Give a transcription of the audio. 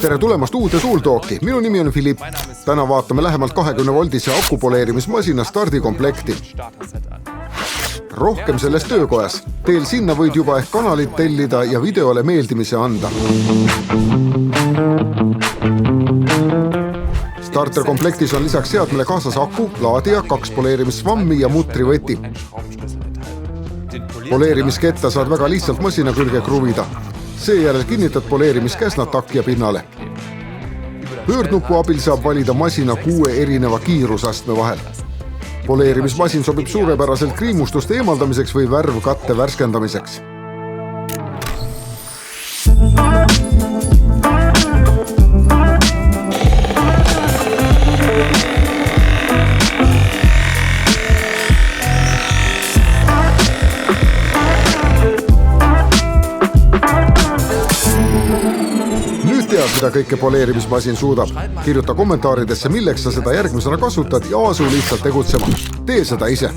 Tere tulemast uude Tooltalki. Minu nimi on Philipp. Täna vaatame lähemalt 20-voldise akupoleerimismasina stardikomplekti. Rohkem sellest töökojas. Teel sinna võid juba ehk kanalit tellida ja videole meeldimise anda. Starterkomplektis on lisaks seadmele kaasas aku, laadija, 2 poleerimisvammi ja mutrivõti. Poleerimisketta saad väga lihtsalt masina külge kruvida. Seejärel kinnitad poleerimiskäsnad takja pinnale. Pöördnupu abil saab valida masina 6 erineva kiirusastme vahel. Poleerimismasin sobib suurepäraselt kriimustuste eemaldamiseks või värvkatte värskendamiseks. Tead, mida kõike poleerimismasin suudab. Kirjuta kommentaaridesse, milleks sa seda järgmisena kasutad ja asu lihtsalt tegutsema. Tee seda ise.